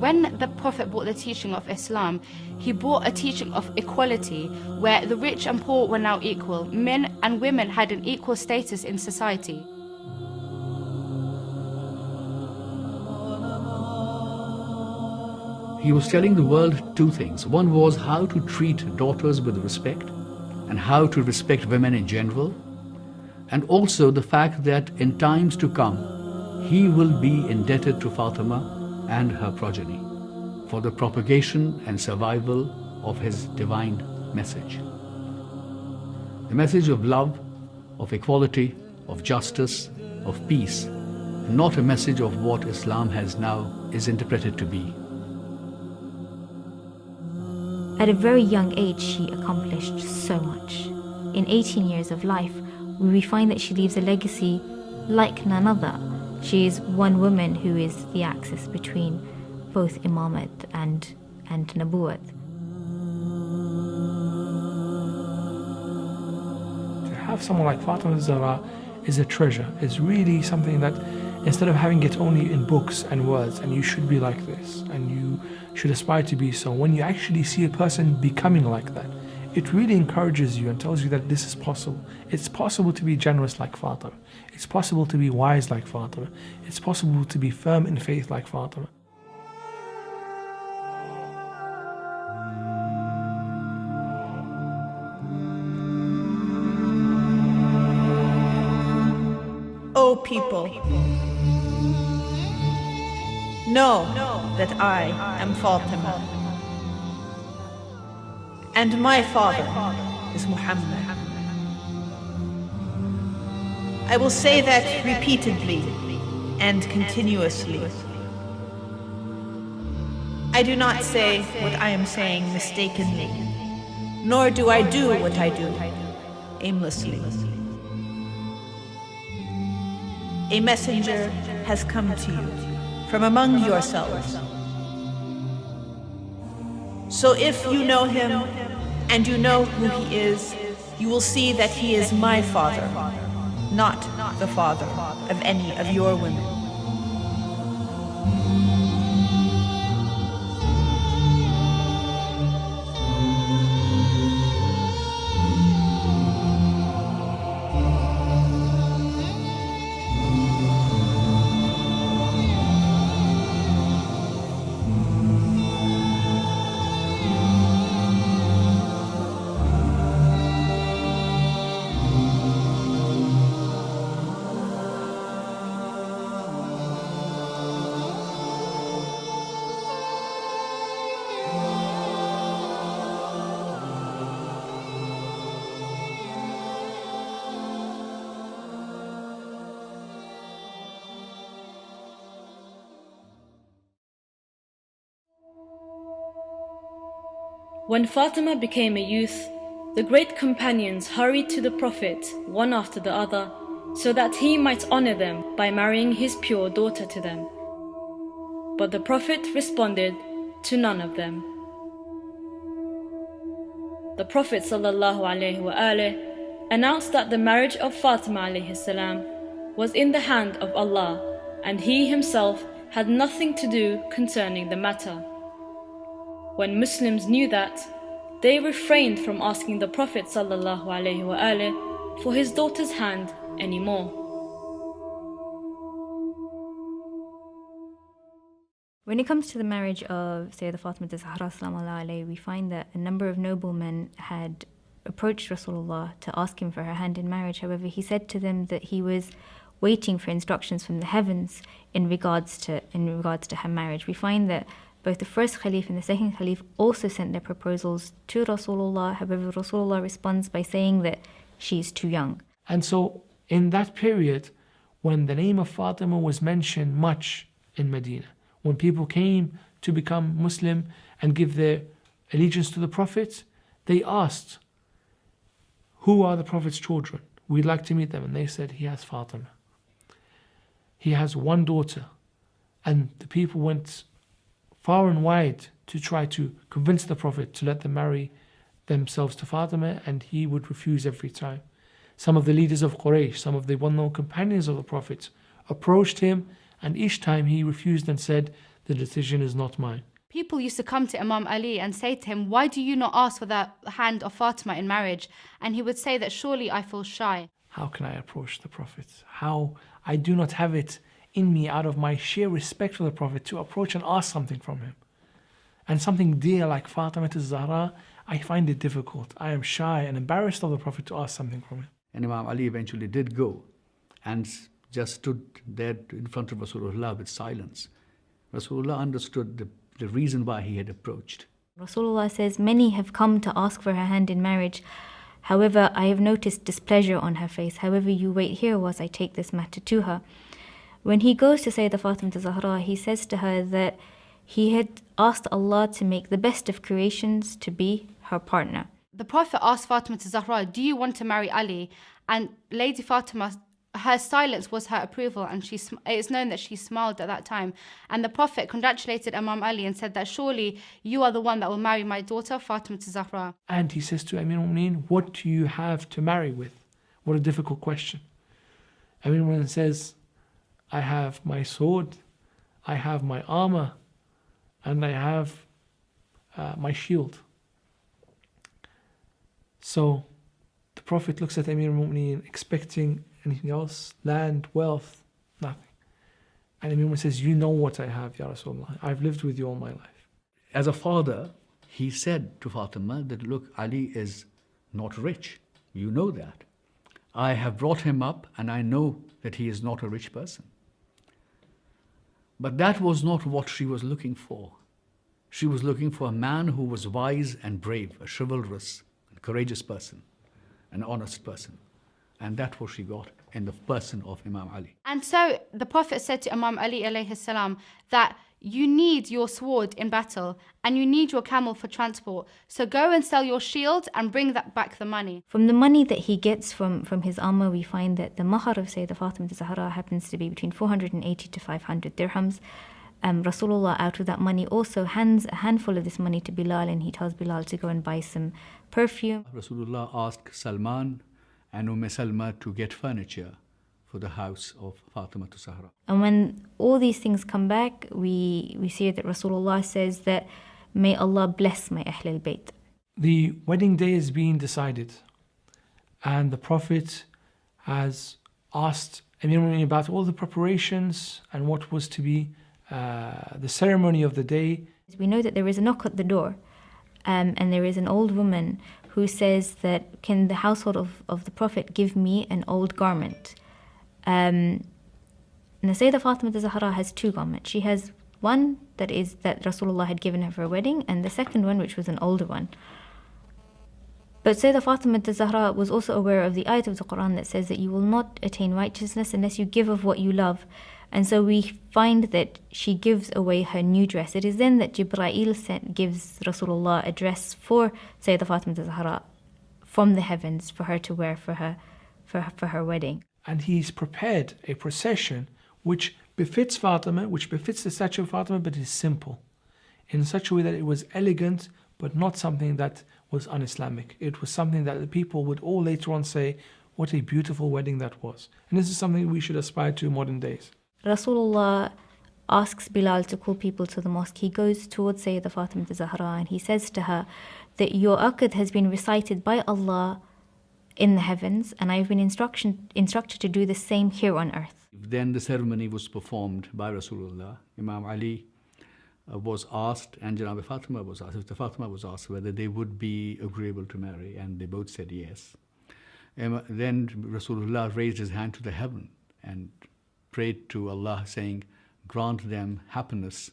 When the Prophet brought the teaching of Islam, he brought a teaching of equality, where the rich and poor were now equal. Men and women had an equal status in society. He was telling the world two things. One was how to treat daughters with respect and how to respect women in general, and also the fact that in times to come, he will be indebted to Fatima and her progeny for the propagation and survival of his divine message. The message of love, of equality, of justice, of peace, not a message of what Islam has now is interpreted to be. At a very young age, she accomplished so much. In 18 years of life, we find that she leaves a legacy like none other. She is one woman who is the axis between both imamat and nabuwat. To have someone like Fatima Az-Zahra is a treasure. It's really something that, instead of having it only in books and words, and you should be like this, and you should aspire to be so, when you actually see a person becoming like that, it really encourages you and tells you that this is possible. It's possible to be generous like Fatima. It's possible to be wise like Fatima. It's possible to be firm in faith like Fatima. O people, know that I am Fatima, and my father is Muhammad. I will say that repeatedly and continuously. I do not say what I am saying mistakenly, nor do I do what I do aimlessly. A messenger has come to you from among yourselves. So if you know him and you know who he is, you will see that he is my father, not the father of any of your women. When Fatima became a youth, the great companions hurried to the Prophet one after the other, so that he might honor them by marrying his pure daughter to them. But the Prophet responded to none of them. The Prophet ﷺ announced that the marriage of Fatima ﷺ was in the hand of Allah, and he himself had nothing to do concerning the matter. When Muslims knew that, they refrained from asking the Prophet ﷺ for his daughter's hand anymore. When it comes to the marriage of Sayyidah Fatimah Az-Zahra, we find that a number of noblemen had approached Rasulullah to ask him for her hand in marriage. However, he said to them that he was waiting for instructions from the heavens in regards to her marriage. We find that both the first Khalif and the second Khalif also sent their proposals to Rasulullah. However, Rasulullah responds by saying that she's too young. And so in that period, when the name of Fatima was mentioned much in Medina, when people came to become Muslim and give their allegiance to the Prophet, they asked, who are the Prophet's children? We'd like to meet them. And they said, he has Fatima. He has one daughter. And the people went far and wide to try to convince the Prophet to let them marry themselves to Fatima, and he would refuse every time. Some of the leaders of Quraysh, some of the well-known companions of the Prophet approached him, and each time he refused and said the decision is not mine. People used to come to Imam Ali and say to him, why do you not ask for the hand of Fatima in marriage? And he would say that surely I feel shy. How can I approach the Prophet? How I do not have it in me out of my sheer respect for the Prophet to approach and ask something from him. And something dear like Fatima Az-Zahra, I find it difficult. I am shy and embarrassed of the Prophet to ask something from him. And Imam Ali eventually did go and just stood there in front of Rasulullah with silence. Rasulullah understood the reason why he had approached. Rasulullah says, many have come to ask for her hand in marriage. However, I have noticed displeasure on her face. However, you wait here whilst I take this matter to her. When he goes to Sayyidah Fatimah Az-Zahra, he says to her that he had asked Allah to make the best of creations to be her partner. The Prophet asked Fatima Az-Zahra, do you want to marry Ali? And Lady Fatima, her silence was her approval, and it is known that she smiled at that time. And the Prophet congratulated Imam Ali and said that surely you are the one that will marry my daughter Fatima Az-Zahra. And he says to Amir al-Mu'mineen, what do you have to marry with? What a difficult question. Amir al-Mu'mineen says, I have my sword, I have my armor, and I have my shield. So the Prophet looks at Amir al-Mu'mineen expecting anything else, land, wealth, nothing. And Amir al-Mu'mineen says, you know what I have, Ya Rasulullah. I've lived with you all my life. As a father, he said to Fatima that, look, Ali is not rich. You know that. I have brought him up and I know that he is not a rich person. But that was not what she was looking for. She was looking for a man who was wise and brave, a chivalrous and courageous person, an honest person. And that's what she got in the person of Imam Ali. And so the Prophet said to Imam Ali alayhi salam that you need your sword in battle and you need your camel for transport. So go and sell your shield and bring back the money. From the money that he gets from his armor, we find that the mahar of Sayyidah Fatimah Az-Zahra happens to be between 480 to 500 dirhams. Rasulullah, out of that money, also hands a handful of this money to Bilal, and he tells Bilal to go and buy some perfume. Rasulullah asked Salman and Salma to get furniture for the house of Fatima Az-Zahra. And when all these things come back, we see that Rasulullah says that, may Allah bless my Ahl al-Bayt. The wedding day is being decided, and the Prophet has asked Amir al-Mu'mineen about all the preparations and what was to be the ceremony of the day. We know that there is a knock at the door, and there is an old woman who says that, can the household of the Prophet give me an old garment? And the Sayyidah Fatimah Az-Zahra has two garments. She has one that Rasulullah had given her for a wedding, and the second one, which was an older one. But Sayyidah Fatimah Az-Zahra was also aware of the ayat of the Quran that says that you will not attain righteousness unless you give of what you love. And so we find that she gives away her new dress. It is then that Jibreel gives Rasulullah a dress for Sayyidah Fatimah Az-Zahra from the heavens for her to wear for her wedding. And he's prepared a procession which befits Fatima, which befits the statue of Fatima, but is simple, in such a way that it was elegant, but not something that was un-Islamic. It was something that the people would all later on say, what a beautiful wedding that was. And this is something we should aspire to in modern days. Rasulullah asks Bilal to call people to the mosque. He goes towards Sayyidah Fatimah Az-Zahra and he says to her that your aqd has been recited by Allah in the heavens, and I have been instructed to do the same here on earth. Then the ceremony was performed by Rasulullah. Imam Ali was asked, and Janab Fatima was asked, Sister Fatima was asked whether they would be agreeable to marry, and they both said yes. Then Rasulullah raised his hand to the heaven and prayed to Allah, saying, grant them happiness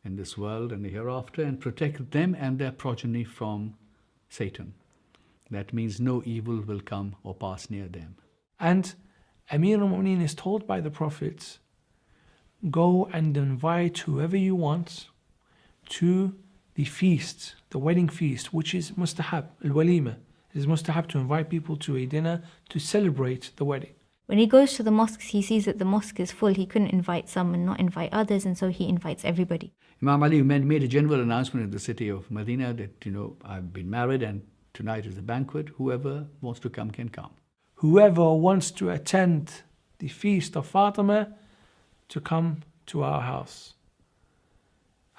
in this world and the hereafter, and protect them and their progeny from Satan. That means no evil will come or pass near them. And Amir al-Mu'mineen is told by the Prophet, go and invite whoever you want to the feast, the wedding feast, which is mustahab, al-walima. It is mustahab to invite people to a dinner to celebrate the wedding. When he goes to the mosques, he sees that the mosque is full. He couldn't invite some and not invite others, and so he invites everybody. Imam Ali made a general announcement in the city of Medina that, I've been married and tonight is a banquet. Whoever wants to come can come. Whoever wants to attend the feast of Fatima, to come to our house.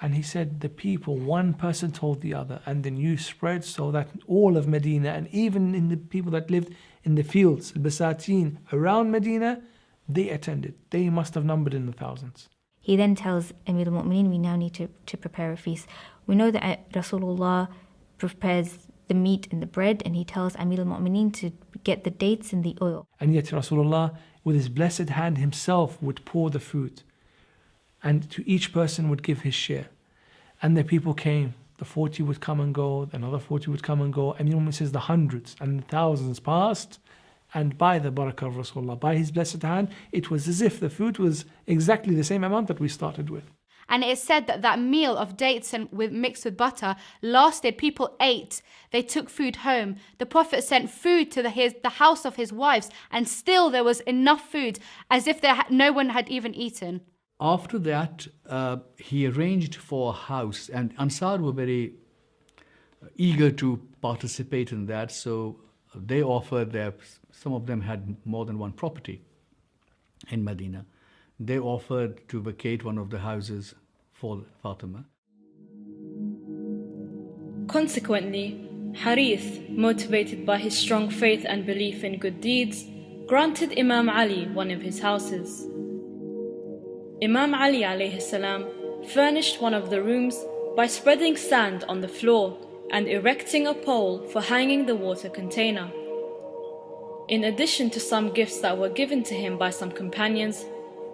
And he said, the people, one person told the other, and the news spread so that all of Medina, and even in the people that lived in the fields, al-Basatin, around Medina, they attended. They must have numbered in the thousands. He then tells Amir al-Mu'mineen, we now need to prepare a feast. We know that Rasulullah prepares the meat and the bread, and he tells Amir al-Mu'mineen to get the dates and the oil. And yet Rasulullah, with his blessed hand himself, would pour the food. And to each person would give his share. And the people came. The 40 would come and go, another 40 would come and go. Amir al-Mu'mineen says the hundreds and the thousands passed. And by the barakah of Rasulullah, by his blessed hand, it was as if the food was exactly the same amount that we started with. And it is said that that meal of dates and mixed with butter lasted. People ate. They took food home. The Prophet sent food to the house of his wives, and still there was enough food, as if no one had even eaten. After that, he arranged for a house, and Ansar were very eager to participate in that, so they offered some of them had more than one property in Medina. They offered to vacate one of the houses for Fatima. Consequently, Harith, motivated by his strong faith and belief in good deeds, granted Imam Ali one of his houses. Imam Ali alayhi salam furnished one of the rooms by spreading sand on the floor and erecting a pole for hanging the water container. In addition to some gifts that were given to him by some companions,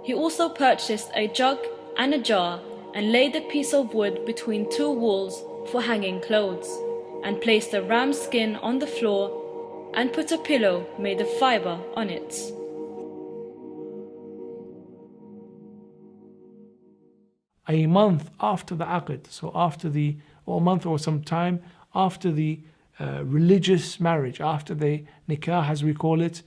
he also purchased a jug and a jar and laid a piece of wood between two walls for hanging clothes, and placed a ram's skin on the floor and put a pillow made of fiber on it. A month after the aqd, so or a month or some time after the religious marriage, after the nikah as we call it,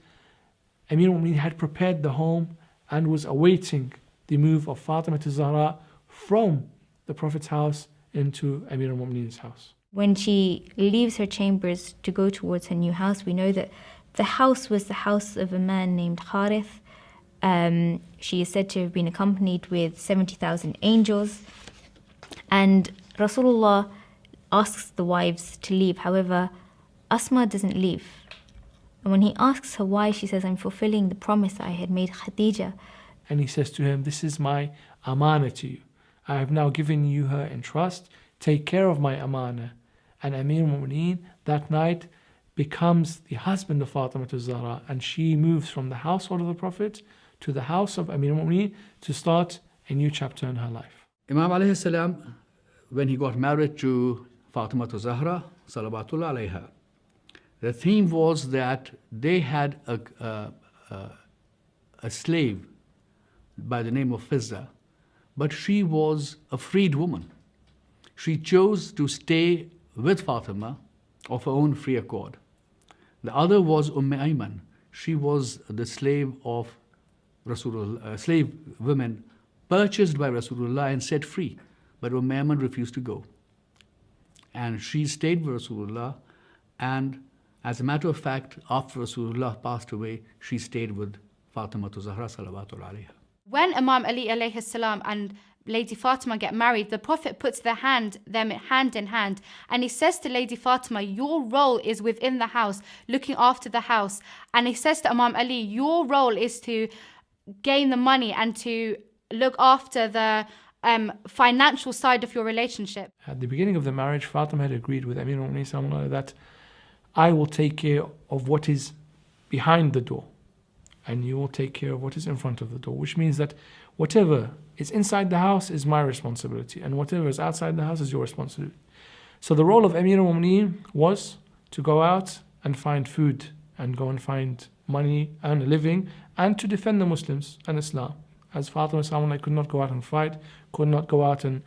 Amir al-Mu'mineen had prepared the home and was awaiting the move of Fatima Az-Zahra from the Prophet's house into Amir al-Mu'mineen's house. When she leaves her chambers to go towards her new house, we know that the house was the house of a man named Harith. She is said to have been accompanied with 70,000 angels. And Rasulullah asks the wives to leave. However, Asma doesn't leave. And when he asks her why, she says, I'm fulfilling the promise I had made Khadija. And he says to him, this is my amana to you. I have now given you her in trust. Take care of my amana. And Amir al-Mu'mineen that night becomes the husband of Fatima Az-Zahra, and she moves from the household of the Prophet to the house of Amir al-Mu'mineen to start a new chapter in her life. Imam alayhi salam, when he got married to Fatima Az-Zahra, salawatullah alayha, the theme was that they had a slave by the name of Fizza, but she was a freed woman. She chose to stay with Fatima of her own free accord. The other was Ayman. She was the slave of Rasulullah, slave women purchased by Rasulullah and set free. But Ayman refused to go. And she stayed with Rasulullah, and as a matter of fact, after Rasulullah passed away, she stayed with Fatima Az-Zahra salawatullah alayha. When Imam Ali alayhi salam and Lady Fatima get married, the Prophet puts them hand in hand, and he says to Lady Fatima, your role is within the house, looking after the house. And he says to Imam Ali, your role is to gain the money and to look after the financial side of your relationship. At the beginning of the marriage, Fatima had agreed with Amir al-Mu'mineen that I will take care of what is behind the door, and you will take care of what is in front of the door, which means that whatever is inside the house is my responsibility, and whatever is outside the house is your responsibility. So the role of Amir al-Mu'mineen was to go out and find food, and go and find money and a living, and to defend the Muslims and Islam. As Fatima could not go out and fight, could not go out and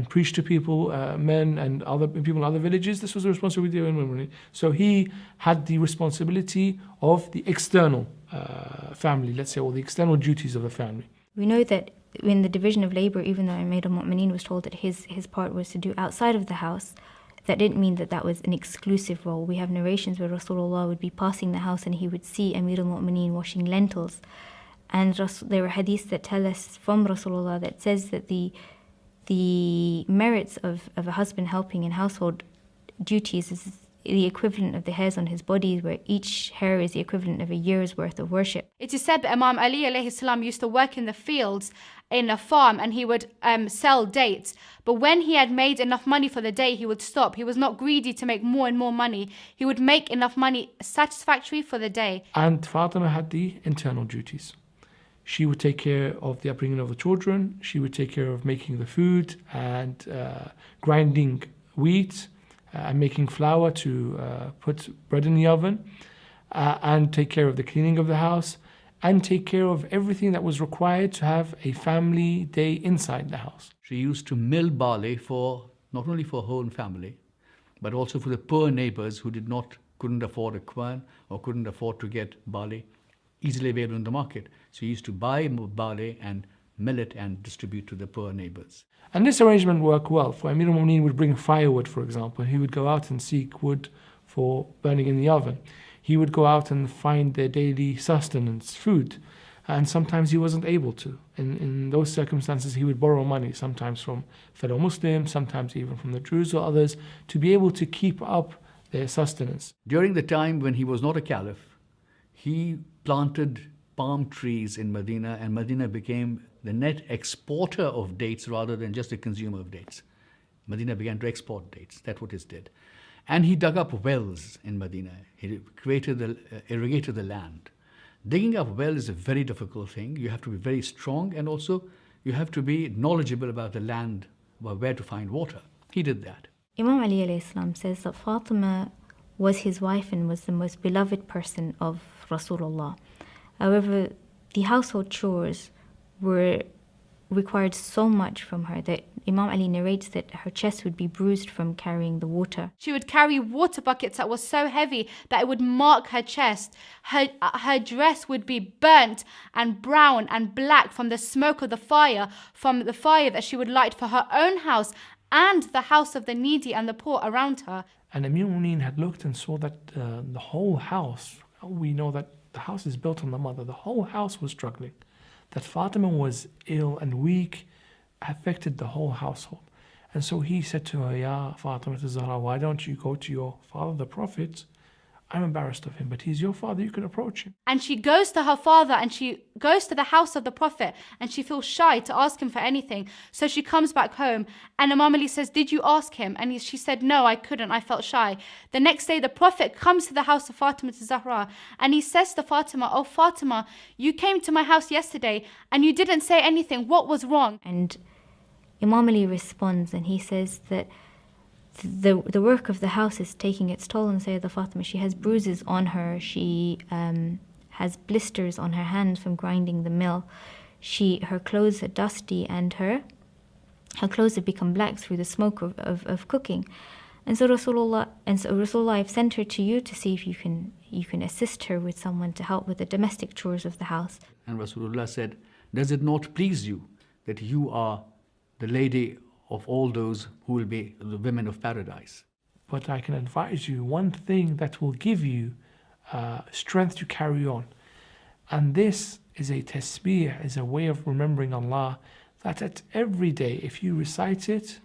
preach to people, men and other people in other villages. This was the responsibility of Amir al-Mu'mineen. So he had the responsibility of the external family, let's say, or the external duties of the family. We know that in the division of labor, even though Amir al-Mu'mineen was told that his part was to do outside of the house, that didn't mean that that was an exclusive role. We have narrations where Rasulullah would be passing the house and he would see Amir al-Mu'mineen washing lentils. And there are hadiths that tell us from Rasulullah that says that the the merits of a husband helping in household duties is the equivalent of the hairs on his body, where each hair is the equivalent of a year's worth of worship. It is said that Imam Ali alayhi salam used to work in the fields in a farm, and he would sell dates. But when he had made enough money for the day, he would stop. He was not greedy to make more and more money. He would make enough money satisfactory for the day. And Fatima had the internal duties. She would take care of the upbringing of the children. She would take care of making the food and grinding wheat and making flour to put bread in the oven, and take care of the cleaning of the house, and take care of everything that was required to have a family day inside the house. She used to mill barley for not only for her own family, but also for the poor neighbors who couldn't afford a quern or couldn't afford to get barley easily available in the market. So she used to buy barley and mill it and distribute to the poor neighbors. And this arrangement worked well. For Amir al-Mu'mineen would bring firewood, for example. He would go out and seek wood for burning in the oven. He would go out and find their daily sustenance, food, and sometimes he wasn't able to. In those circumstances, he would borrow money, sometimes from fellow Muslims, sometimes even from the Jews or others, to be able to keep up their sustenance. During the time when he was not a caliph, he planted palm trees in Medina, and Medina became the net exporter of dates rather than just a consumer of dates. Medina began to export dates. That's what it did. And he dug up wells in Medina. He irrigated the land. Digging up wells is a very difficult thing. You have to be very strong, and also you have to be knowledgeable about the land, about where to find water. He did that. Imam Ali alayhi salam says that Fatima was his wife and was the most beloved person of Rasulullah. However, the household chores required so much from her that Imam Ali narrates that her chest would be bruised from carrying the water. She would carry water buckets that were so heavy that it would mark her chest. Her dress would be burnt and brown and black from the smoke of the fire, from the fire that she would light for her own house and the house of the needy and the poor around her. And Amir al-Mu'mineen had looked and saw that the whole house, we know that the house is built on the mother, the whole house was struggling. That Fatima was ill and weak affected the whole household. And so he said to her, Ya Fatima Az-Zahra, why don't you go to your father, the Prophet? I'm embarrassed of him, but he's your father, you can approach him. And she goes to her father, and she goes to the house of the Prophet, and she feels shy to ask him for anything. So she comes back home, and Imam Ali says, did you ask him? And she said, no, I couldn't, I felt shy. The next day, the Prophet comes to the house of Fatima Az-Zahra, and he says to Fatima, oh Fatima, you came to my house yesterday, and you didn't say anything. What was wrong? And Imam Ali responds, and he says that the work of the house is taking its toll on Sayyidah Fatima. She has bruises on her. She has blisters on her hands from grinding the mill. Her clothes are dusty, and her clothes have become black through the smoke of cooking. And so Rasulullah, I've sent her to you to see if you can assist her with someone to help with the domestic chores of the house. And Rasulullah said, does it not please you that you are the lady of all those who will be the women of paradise? But I can advise you one thing that will give you strength to carry on. And this is a tasbih, is a way of remembering Allah, that at every day, if you recite it,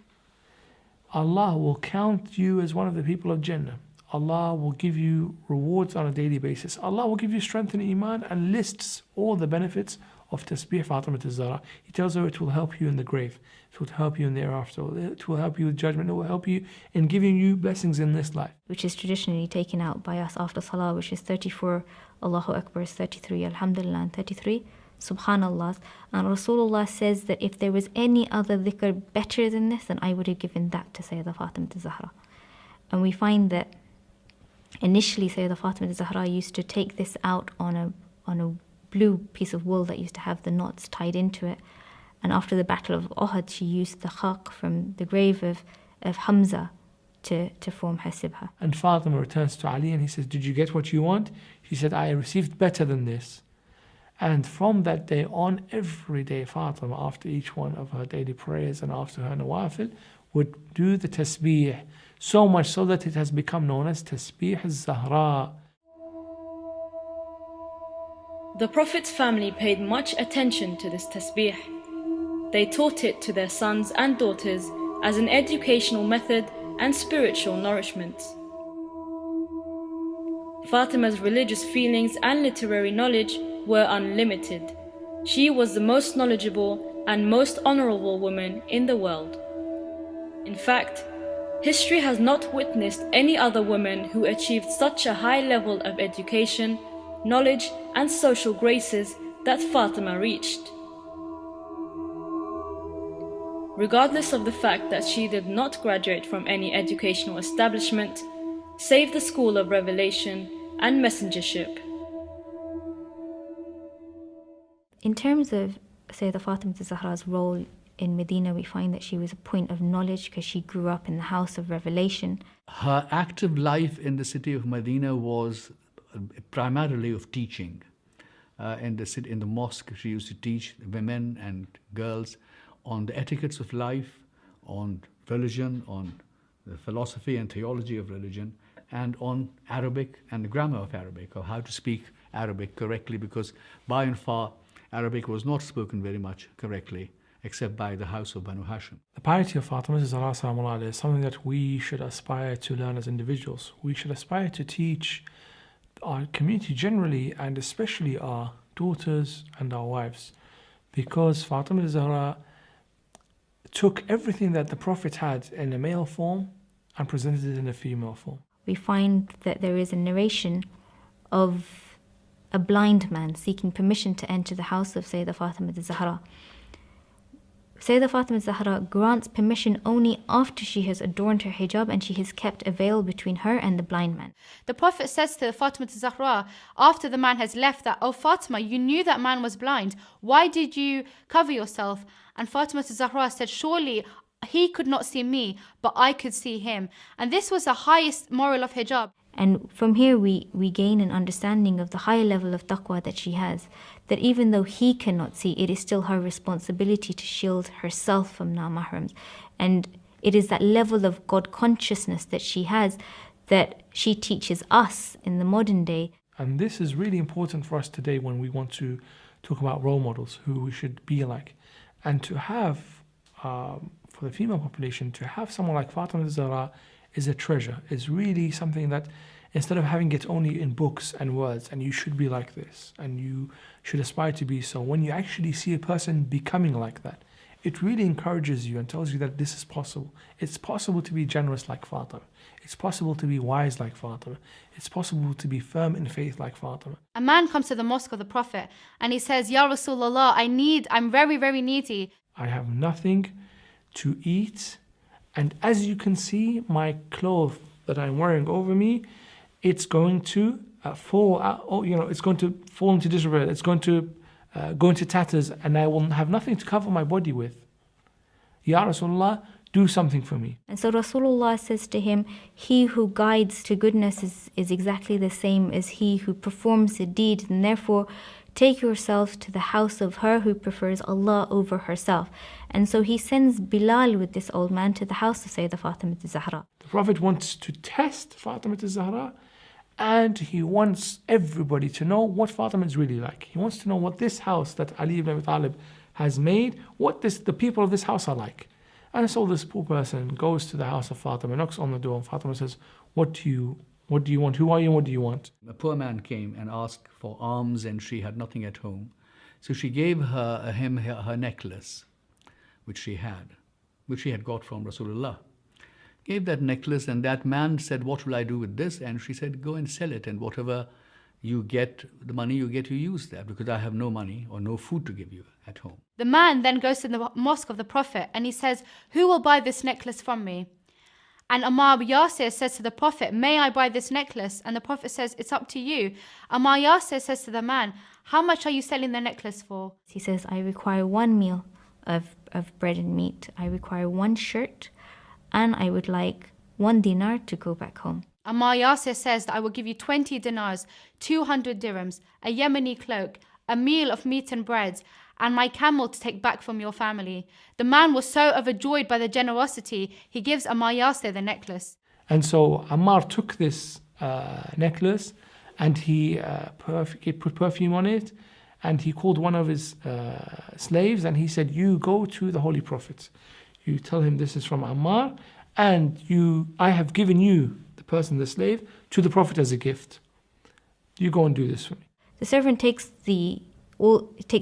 Allah will count you as one of the people of Jannah. Allah will give you rewards on a daily basis. Allah will give you strength in Iman and lists all the benefits of tasbih Fatima Az-Zahra. He tells her it will help you in the grave, it will help you in the hereafter, it will help you with judgment, it will help you in giving you blessings in this life. Which is traditionally taken out by us after Salah, which is 34 Allahu Akbar, 33 Alhamdulillah, and 33 Subhanallah. And Rasulullah says that if there was any other dhikr better than this, then I would have given that to Sayyidah Fatima Az-Zahra. And we find that initially Sayyidah Fatima Az-Zahra used to take this out on a blue piece of wool that used to have the knots tied into it. And after the Battle of Uhud, she used the khaq from the grave of Hamza to form her sibha. And Fatima returns to Ali and he says, did you get what you want? She said, I received better than this. And from that day on, every day Fatima, after each one of her daily prayers and after her nawafil, would do the tasbih, so much so that it has become known as tasbih Az-Zahra. The Prophet's family paid much attention to this tasbih. they taught it to their sons and daughters as an educational method and spiritual nourishment. Fatima's religious feelings and literary knowledge were unlimited. She was the most knowledgeable and most honorable woman in the world. In fact, history has not witnessed any other woman who achieved such a high level of education, knowledge, and social graces that Fatima reached. Regardless of the fact that she did not graduate from any educational establishment, save the school of revelation and messengership. In terms of Sayyidah Fatimah Az-Zahra's role in Medina, we find that she was a point of knowledge because she grew up in the house of revelation. Her active life in the city of Medina was primarily of teaching. In the mosque, she used to teach women and girls on the etiquettes of life, on religion, on the philosophy and theology of religion, and on Arabic and the grammar of Arabic, or how to speak Arabic correctly, because by and far Arabic was not spoken very much correctly, except by the house of Banu Hashim. The piety of Fatima Az-Zahra is something that we should aspire to learn as individuals. We should aspire to teach our community generally, and especially our daughters and our wives, because Fatima Az-Zahra took everything that the Prophet had in a male form and presented it in a female form. We find that there is a narration of a blind man seeking permission to enter the house of Sayyidah Fatimah Az-Zahra. Sayyidah Fatimah Az-Zahra grants permission only after she has adorned her hijab and she has kept a veil between her and the blind man. The Prophet says to Fatima Az-Zahra, after the man has left, that, "Oh Fatima, you knew that man was blind. Why did you cover yourself?" And Fatima Az-Zahra said, "Surely he could not see me, but I could see him." And this was the highest moral of hijab. And from here we gain an understanding of the higher level of taqwa that she has, that even though he cannot see, it is still her responsibility to shield herself from na-mahrams. And it is that level of God consciousness that she has that she teaches us in the modern day. And this is really important for us today when we want to talk about role models, who we should be like. And to have, for the female population, to have someone like Fatima Az-Zahra is a treasure. It's really something that, instead of having it only in books and words, and you should be like this, and you should aspire to be so, when you actually see a person becoming like that, it really encourages you and tells you that this is possible. It's possible to be generous like Fatima. It's possible to be wise like Fatima. It's possible to be firm in faith like Fatima. A man comes to the mosque of the Prophet and he says, "Ya Rasulullah, I'm very, very needy. I have nothing to eat, and as you can see, my cloth that I'm wearing over me, it's going to fall out, it's going to fall into disrepair, it's going to go into tatters, and I will have nothing to cover my body with. Ya Rasulullah, do something for me." And so Rasulullah says to him, "He who guides to goodness is exactly the same as he who performs a deed, and therefore take yourself to the house of her who prefers Allah over herself." And so he sends Bilal with this old man to the house of Sayyidah Fatimah Az-Zahra. The Prophet wants to test Fatima Az-Zahra, and he wants everybody to know what Fatima is really like. He wants to know what this house that Ali ibn Abi Thalib has made, the people of this house are like. And so this poor person goes to the house of Fatima, knocks on the door, and Fatima says, what do you want? Who are you? What do you want?" A poor man came and asked for alms, and she had nothing at home. So she gave him her necklace, which she had got from Rasulullah. Gave that necklace, and that man said, "What will I do with this?" And she said, "Go and sell it, and whatever you get, the money you get, you use that, because I have no money or no food to give you at home." The man then goes to the mosque of the Prophet and he says, "Who will buy this necklace from me?" And Ammar Yasir says to the Prophet, "May I buy this necklace?" And the Prophet says, "It's up to you." Ammar Yasir says to the man, "How much are you selling the necklace for?" He says, "I require one meal of bread and meat. I require one shirt, and I would like 1 dinar to go back home." Ammar Yasir says that I will give you 20 dinars, 200 dirhams, a Yemeni cloak, a meal of meat and bread, and my camel to take back from your family. The man was so overjoyed by the generosity, he gives Ammar Yasir the necklace. And so Ammar took this necklace, and he put perfume on it, and he called one of his slaves, and he said, you go to the Holy Prophet. You tell him this is from Ammar, and I have given you, the person, the slave, to the Prophet as a gift. You go and do this for me. The servant takes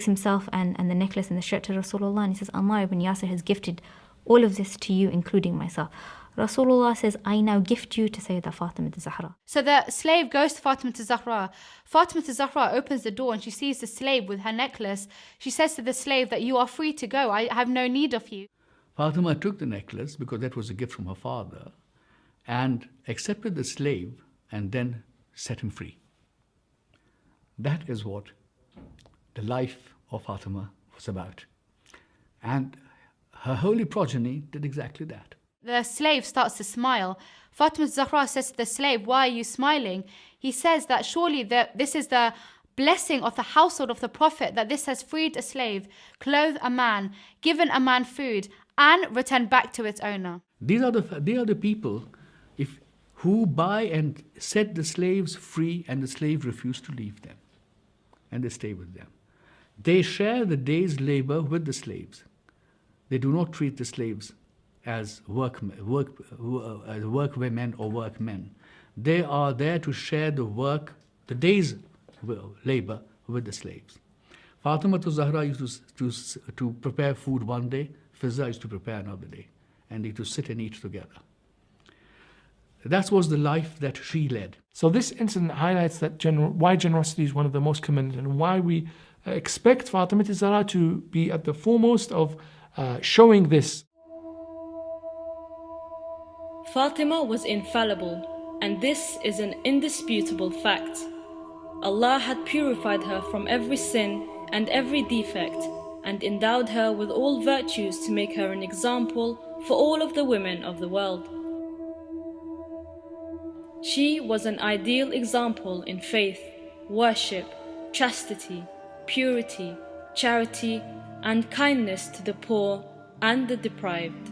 himself and the necklace and the shirt to Rasulullah, and he says, Ammar ibn Yasir has gifted all of this to you, including myself. Rasulullah says, I now gift you to Sayyidah Fatimah Az-Zahra. So the slave goes to Fatima Az-Zahra. Fatima Az-Zahra opens the door and she sees the slave with her necklace. She says to the slave that you are free to go. I have no need of you. Fatima took the necklace, because that was a gift from her father, and accepted the slave and then set him free. That is what the life of Fatima was about. And her holy progeny did exactly that. The slave starts to smile. Fatima Az-Zahra says to the slave, why are you smiling? He says that surely this is the blessing of the household of the Prophet, that this has freed a slave, clothed a man, given a man food, and returned back to its owner. They are the people who buy and set the slaves free, and the slave refused to leave them, and they stay with them. They share the day's labor with the slaves. They do not treat the slaves as workwomen or workmen. They are there to share the day's labor with the slaves. Fatima Az-Zahra used to prepare food one day, Fizza used to prepare another day, and they used to sit and eat together. That was the life that she led. So this incident highlights that why generosity is one of the most commended, and why we expect Fatima Az-Zahra to be at the foremost of showing this. Fatima was infallible, and this is an indisputable fact. Allah had purified her from every sin and every defect, and endowed her with all virtues to make her an example for all of the women of the world. She was an ideal example in faith, worship, chastity, purity, charity, and kindness to the poor and the deprived.